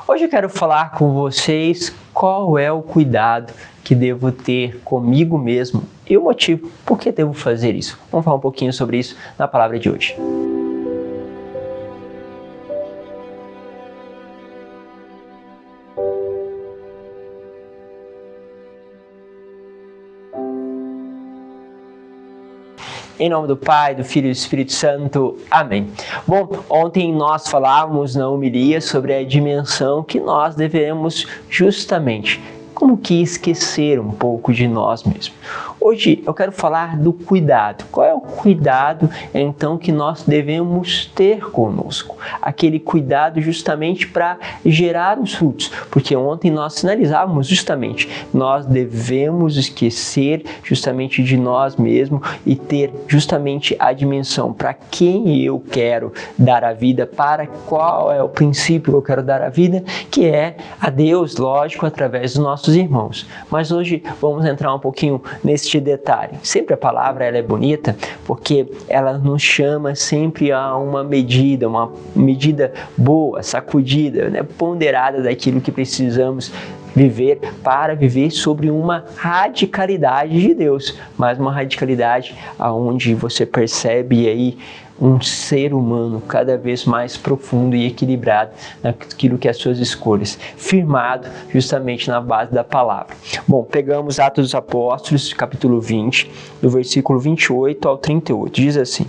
Hoje eu quero falar com vocês qual é o cuidado que devo ter comigo mesmo e o motivo por que devo fazer isso. Vamos falar um pouquinho sobre isso na palavra de hoje. Em nome do Pai, do Filho e do Espírito Santo. Amém. Bom, ontem nós falávamos na homilia sobre a dimensão que nós devemos justamente, como que esquecer um pouco de nós mesmos. Hoje eu quero falar do cuidado. Qual é o cuidado, então, que nós devemos ter conosco? Aquele cuidado justamente para gerar os frutos. Porque ontem nós sinalizávamos justamente, nós devemos esquecer justamente de nós mesmos e ter justamente a dimensão para quem eu quero dar a vida, para qual é o princípio que eu quero dar a vida, que é a Deus, lógico, através dos nossos irmãos. Mas hoje vamos entrar um pouquinho neste detalhe. Sempre a palavra ela é bonita porque ela nos chama sempre a uma medida boa, sacudida, né, ponderada daquilo que precisamos viver para viver sobre uma radicalidade de Deus, mas uma radicalidade aonde você percebe aí um ser humano cada vez mais profundo e equilibrado naquilo que é as suas escolhas, firmado justamente na base da palavra. Bom, pegamos Atos dos Apóstolos, capítulo 20, do versículo 28 ao 38, diz assim: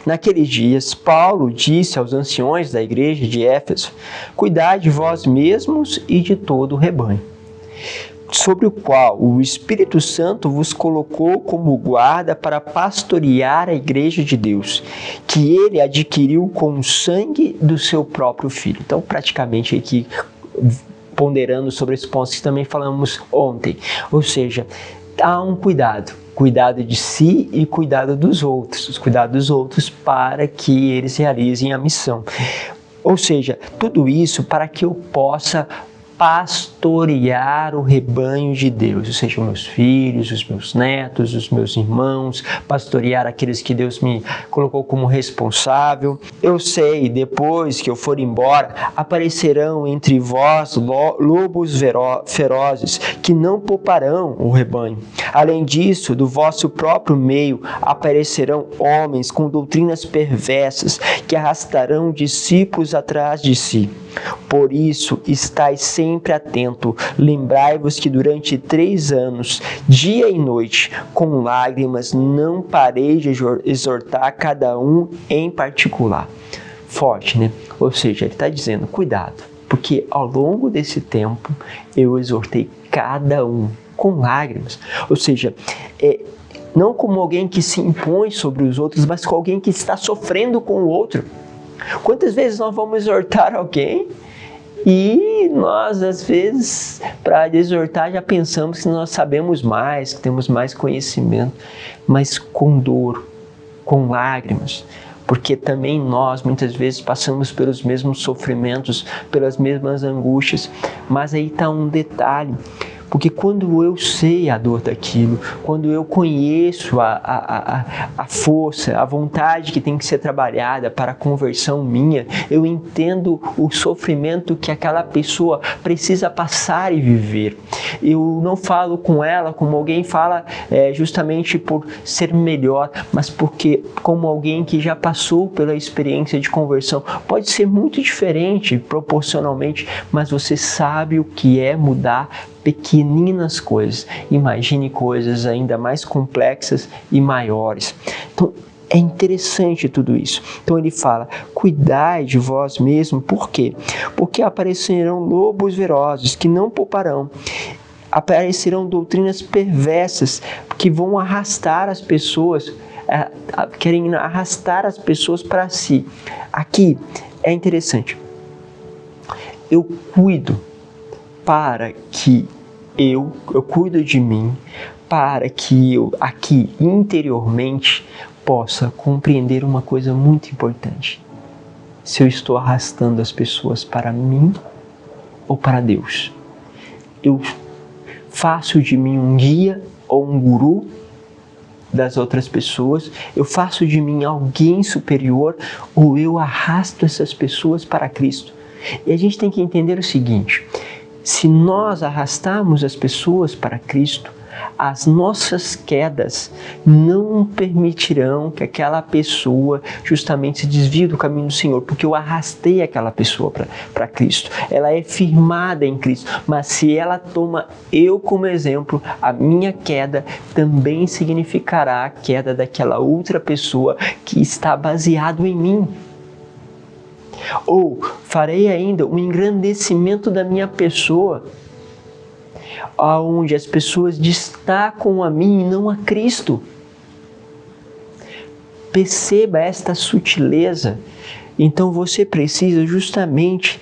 Naqueles dias, Paulo disse aos anciões da igreja de Éfeso: Cuidai de vós mesmos e de todo o rebanho, sobre o qual o Espírito Santo vos colocou como guarda para pastorear a igreja de Deus, que ele adquiriu com o sangue do seu próprio Filho. Então, praticamente aqui, ponderando sobre esse ponto que também falamos ontem, ou seja, há um cuidado de si e cuidado dos outros, para que eles realizem a missão. Ou seja, tudo isso para que eu possa pastorear o rebanho de Deus, ou seja, os meus filhos, os meus netos, os meus irmãos, pastorear aqueles que Deus me colocou como responsável. Eu sei, depois que eu for embora, aparecerão entre vós lobos ferozes, que não pouparão o rebanho. Além disso, do vosso próprio meio aparecerão homens com doutrinas perversas, que arrastarão discípulos atrás de si. Por isso, estai sempre atento, lembrai-vos que durante 3 anos, dia e noite, com lágrimas, não parei de exortar cada um em particular. Forte, né? Ou seja, ele está dizendo, cuidado, porque ao longo desse tempo, eu exortei cada um com lágrimas. Ou seja, não como alguém que se impõe sobre os outros, mas como alguém que está sofrendo com o outro. Quantas vezes nós vamos exortar alguém e nós, às vezes, para exortar, já pensamos que nós sabemos mais, que temos mais conhecimento, mas com dor, com lágrimas, porque também nós, muitas vezes, passamos pelos mesmos sofrimentos, pelas mesmas angústias, mas aí está um detalhe. Porque quando eu sei a dor daquilo, quando eu conheço a força, a vontade que tem que ser trabalhada para a conversão minha, eu entendo o sofrimento que aquela pessoa precisa passar e viver. Eu não falo com ela como alguém fala justamente por ser melhor, mas porque como alguém que já passou pela experiência de conversão. Pode ser muito diferente proporcionalmente, mas você sabe o que é mudar pequeninas coisas. Imagine coisas ainda mais complexas e maiores. Então, é interessante tudo isso. Então ele fala, cuidai de vós mesmos. Por quê? Porque aparecerão lobos ferozes que não pouparão. Aparecerão doutrinas perversas que vão arrastar as pessoas, querem arrastar as pessoas para si. Aqui é interessante. Eu cuido para que eu cuido de mim, para que eu aqui interiormente possa compreender uma coisa muito importante. Se eu estou arrastando as pessoas para mim ou para Deus. Eu faço de mim um guia ou um guru das outras pessoas, eu faço de mim alguém superior ou eu arrasto essas pessoas para Cristo. E a gente tem que entender o seguinte: se nós arrastarmos as pessoas para Cristo, as nossas quedas não permitirão que aquela pessoa justamente se desvie do caminho do Senhor, porque eu arrastei aquela pessoa para Cristo. Ela é firmada em Cristo, mas se ela toma eu como exemplo, a minha queda também significará a queda daquela outra pessoa que está baseado em mim. Ou farei ainda um engrandecimento da minha pessoa, onde as pessoas destacam a mim e não a Cristo. Perceba esta sutileza. Então você precisa justamente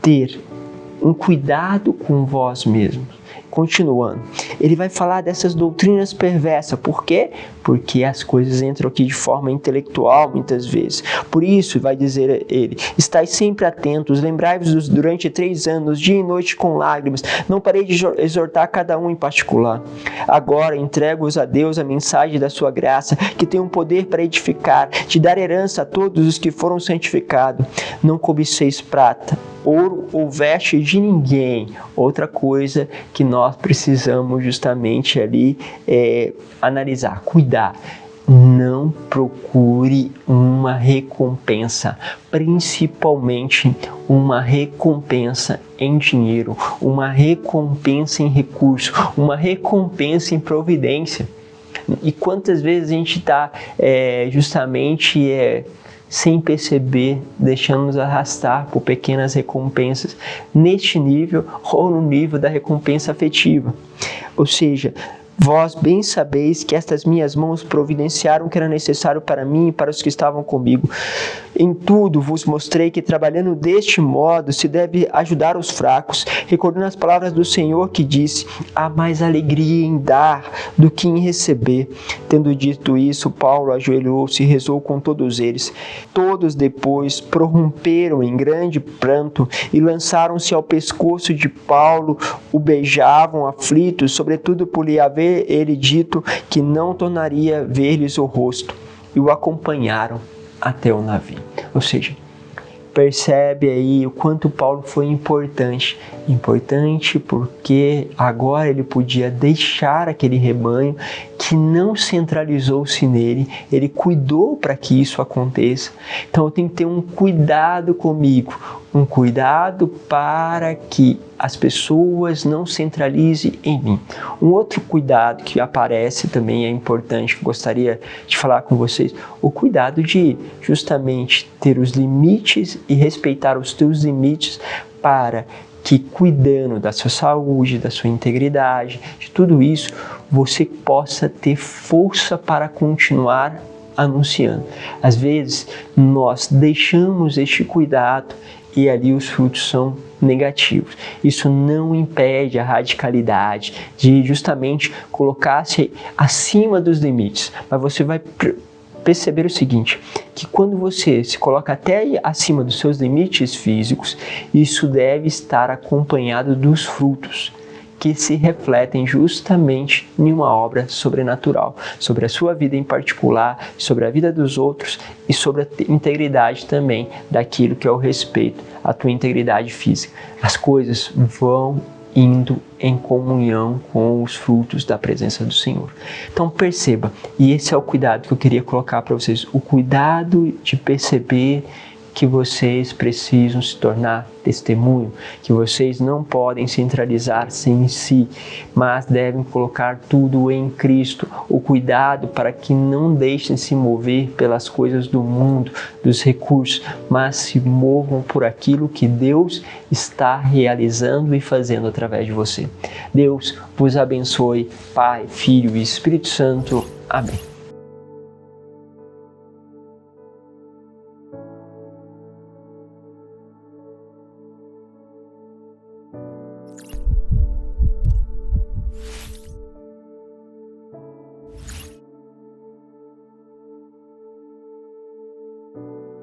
ter um cuidado com vós mesmos. Continuando, ele vai falar dessas doutrinas perversas. Por quê? Porque as coisas entram aqui de forma intelectual muitas vezes. Por isso, vai dizer ele, estais sempre atentos, lembrai-vos durante 3 anos, dia e noite com lágrimas. Não parei de exortar cada um em particular. Agora entrego-vos a Deus a mensagem da sua graça, que tem um poder para edificar, de dar herança a todos os que foram santificados. Não cobiceis prata, ouro ou veste de ninguém. Outra coisa que nós precisamos justamente ali analisar, cuidar. Não procure uma recompensa, principalmente uma recompensa em dinheiro, uma recompensa em recurso, uma recompensa em providência. E quantas vezes a gente está justamente sem perceber, deixando-nos arrastar por pequenas recompensas neste nível ou no nível da recompensa afetiva. Ou seja, vós bem sabeis que estas minhas mãos providenciaram o que era necessário para mim e para os que estavam comigo. Em tudo vos mostrei que trabalhando deste modo se deve ajudar os fracos, recordando as palavras do Senhor que disse, há mais alegria em dar do que em receber. Tendo dito isso, Paulo ajoelhou-se e rezou com todos eles. Todos depois prorromperam em grande pranto e lançaram-se ao pescoço de Paulo, o beijavam aflitos, sobretudo por lhe haver ele dito que não tornaria a ver-lhes o rosto, e o acompanharam até o navio. Ou seja, percebe aí o quanto Paulo foi importante. Importante porque agora ele podia deixar aquele rebanho que não centralizou-se nele, ele cuidou para que isso aconteça. Então eu tenho que ter um cuidado comigo, um cuidado para que as pessoas não centralizem em mim. Um outro cuidado que aparece também é importante, que eu gostaria de falar com vocês, o cuidado de justamente ter os limites e respeitar os teus limites para que, cuidando da sua saúde, da sua integridade, de tudo isso, você possa ter força para continuar anunciando. Às vezes, nós deixamos este cuidado e ali os frutos são negativos. Isso não impede a radicalidade de justamente colocar-se acima dos limites, mas você vai perceber o seguinte, que quando você se coloca até acima dos seus limites físicos, isso deve estar acompanhado dos frutos que se refletem justamente em uma obra sobrenatural, sobre a sua vida em particular, sobre a vida dos outros e sobre a integridade também daquilo que é o respeito à tua integridade física. As coisas vão indo em comunhão com os frutos da presença do Senhor. Então perceba, e esse é o cuidado que eu queria colocar para vocês, o cuidado de perceber que vocês precisam se tornar testemunho, que vocês não podem centralizar-se em si, mas devem colocar tudo em Cristo. O cuidado para que não deixem se mover pelas coisas do mundo, dos recursos, mas se movam por aquilo que Deus está realizando e fazendo através de você. Deus vos abençoe, Pai, Filho e Espírito Santo. Amém.